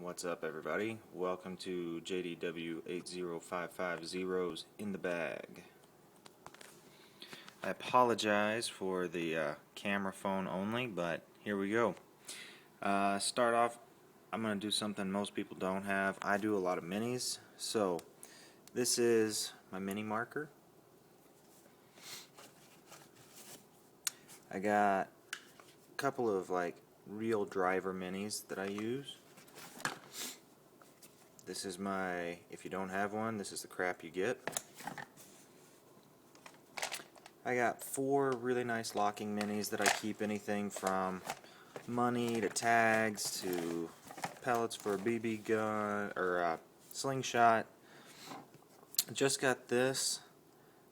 What's up, everybody? Welcome to Jdw80550's In the Bag. I apologize for the camera phone only, but here we go. Start off, I'm going to do something most people don't have. I do a lot of minis, so this is my mini marker. I got a couple of real driver minis that I use. This is my, if you don't have one, this is the crap you get. I got 4 really nice locking minis that I keep anything from money to tags to pellets for a BB gun or a slingshot. Just got this.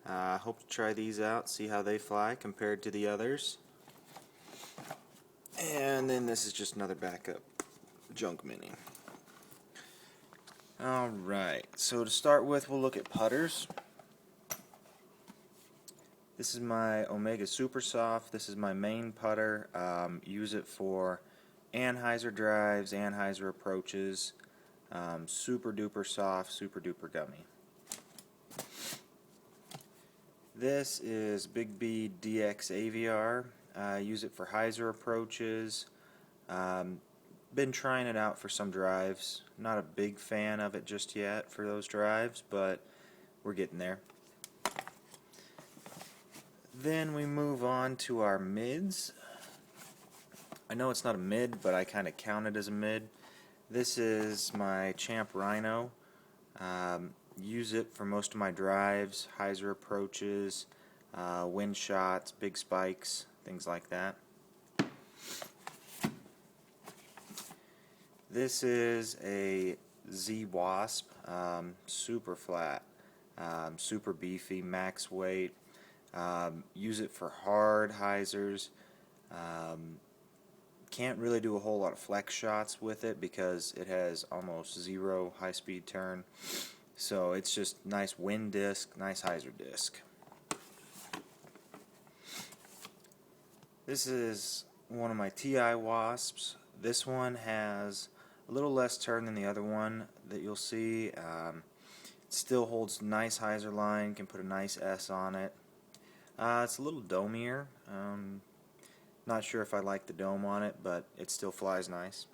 Hope to try these out, see how they fly compared to the others. And then this is just another backup junk mini. Alright, so to start with, we'll look at putters. This is my Omega Super Soft. This is my main putter. Use it for Anheuser drives, Anheuser approaches. Super duper soft, super duper gummy. This is Big B DX AVR. Use it for hyzer approaches. Been trying it out for some drives. Not a big fan of it just yet for those drives, but we're getting there. Then we move on to our mids. I know it's not a mid, but I kind of count it as a mid. This is my Champ Rhino. Use it for most of my drives, hyzer approaches, wind shots, big spikes, things like that. This is a Z Wasp, super flat, super beefy, max weight. Use it for hard hyzers. Can't really do a whole lot of flex shots with it because it has almost 0 high-speed turn. So it's just nice wind disc, nice hyzer disc. This is one of my TI Wasps. This one has a little less turn than the other one that you'll see. It still holds nice hyzer line, can put a nice S on it. It's a little domier. Not sure if I like the dome on it, but it still flies nice.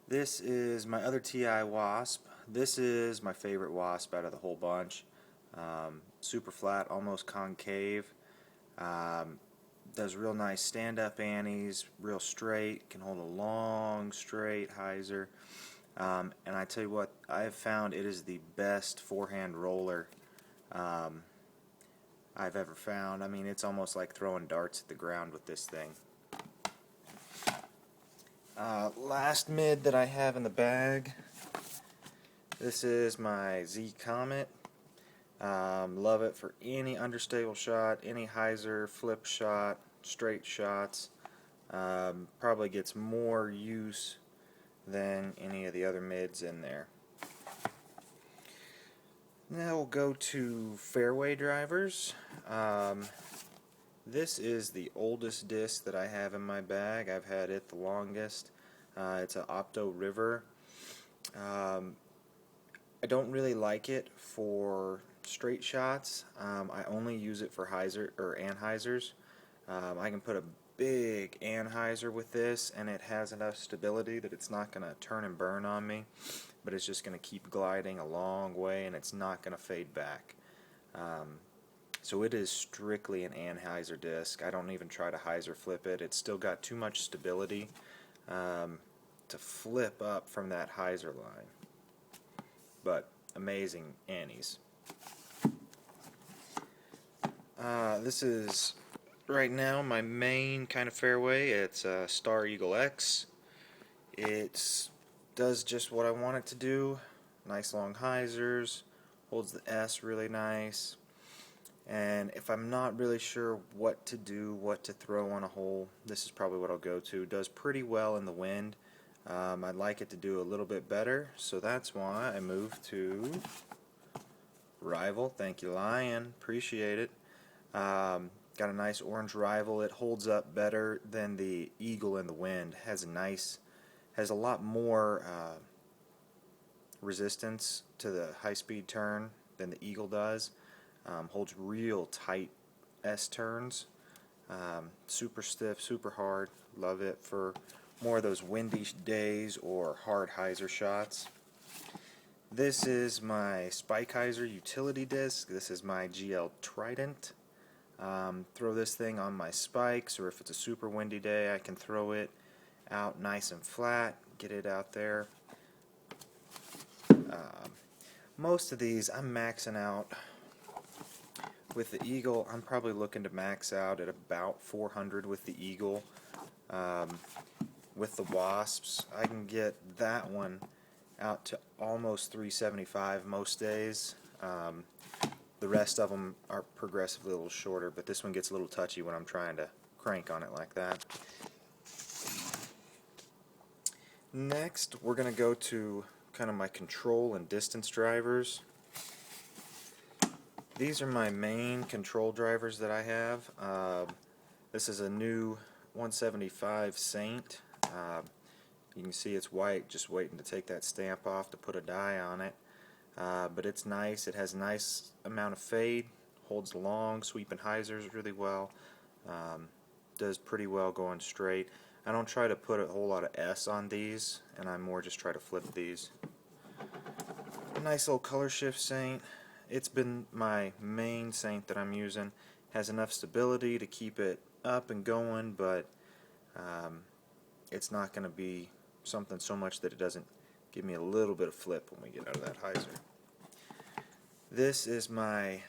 This is my other TI Wasp. This is my favorite Wasp out of the whole bunch. Super flat, almost concave. Does real nice stand-up anties, real straight, can hold a long, straight hyzer. And I tell you what, I have found it is the best forehand roller I've ever found. I mean, it's almost like throwing darts at the ground with this thing. Last mid that I have in the bag, this is my Z Comet. Love it for any understable shot, any hyzer, flip shot, straight shots. Probably gets more use than any of the other mids in there. Now we'll go to fairway drivers. This is the oldest disc that I have in my bag. I've had it the longest. It's an Opto River. I don't really like it for straight shots. I only use it for hyzer or anhyzers. I can put a big anhyzer with this, and it has enough stability that it's not going to turn and burn on me, but it's just going to keep gliding a long way, and it's not going to fade back. So it is strictly an anhyzer disc. I don't even try to hyzer flip it. It's still got too much stability to flip up from that hyzer line. But amazing annies. This is right now my main kind of fairway. It's a Star Eagle X. It does just what I want it to do. Nice long hyzers, holds the S really nice. And if I'm not really sure what to do, what to throw on a hole, this is probably what I'll go to. Does pretty well in the wind. I'd like it to do a little bit better, so that's why I moved to Rival. Thank you, Lion. Appreciate it. got a nice orange rival. It holds up better than the Eagle in the wind. Has a lot more resistance to the high-speed turn than the Eagle does. Holds real tight S turns. Super stiff, super hard. Love it for more of those windy days or hard hyzer shots. This is my Spike Hyzer utility disc. This is my GL Trident. Throw this thing on my spikes, or if it's a super windy day, I can throw it out nice and flat, get it out there. Most of these I'm maxing out. With the Eagle, I'm probably looking to max out at about 400 with the Eagle. With the Wasps, I can get that one out to almost 375 most days. The rest of them are progressively a little shorter, but this one gets a little touchy when I'm trying to crank on it like that. Next, we're going to go to kind of my control and distance drivers. These are my main control drivers that I have. This is a new 175 Saint. You can see it's white, just waiting to take that stamp off to put a die on it. But it's nice. It has a nice amount of fade, holds long, sweeping hyzers really well, does pretty well going straight. I don't try to put a whole lot of S on these, and I more just try to flip these. A nice little color shift Saint. It's been my main Saint that I'm using. Has enough stability to keep it up and going, but it's not going to be something so much that it doesn't give me a little bit of flip when we get out of that hyzer. This is my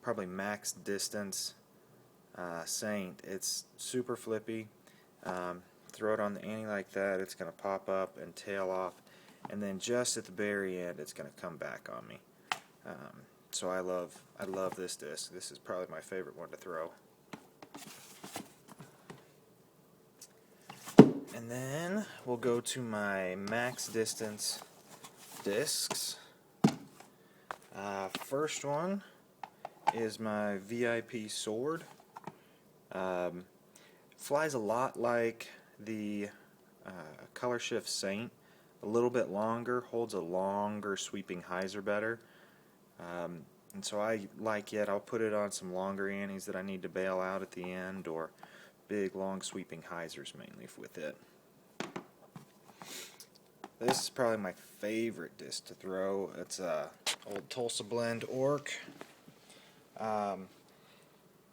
probably max distance Saint. It's super flippy. Throw it on the ante like that, it's going to pop up and tail off, and then just at the very end it's going to come back on me. So I love this disc. This is probably my favorite one to throw. And then we'll go to my max distance discs. First one is my VIP Sword. Flies a lot like the Color Shift Saint, a little bit longer, holds a longer sweeping hyzer better. And so I like it. I'll put it on some longer antes that I need to bail out at the end, or big long sweeping hyzers mainly with it. This is probably my favorite disc to throw. It's a old Tulsa Blend Orc.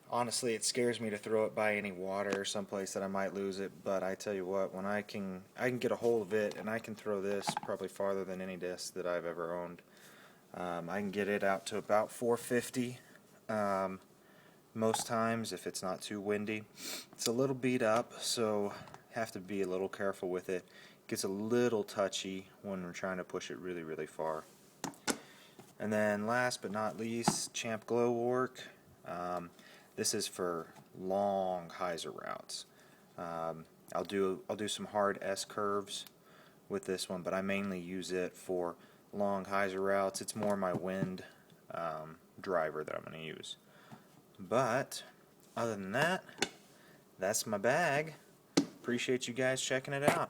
Honestly, it scares me to throw it by any water or someplace that I might lose it, but I tell you what, when I can get a hold of it, and I can throw this probably farther than any disc that I've ever owned. I can get it out to about 450 most times if it's not too windy. It's a little beat up, so have to be a little careful with it. It gets a little touchy when we're trying to push it really, really far. And then last but not least, Champ Glow Orc. This is for long hyzer routes. I'll do some hard S curves with this one, but I mainly use it for long hyzer routes. It's more my wind driver that I'm going to use. But other than that, that's my bag. Appreciate you guys checking it out.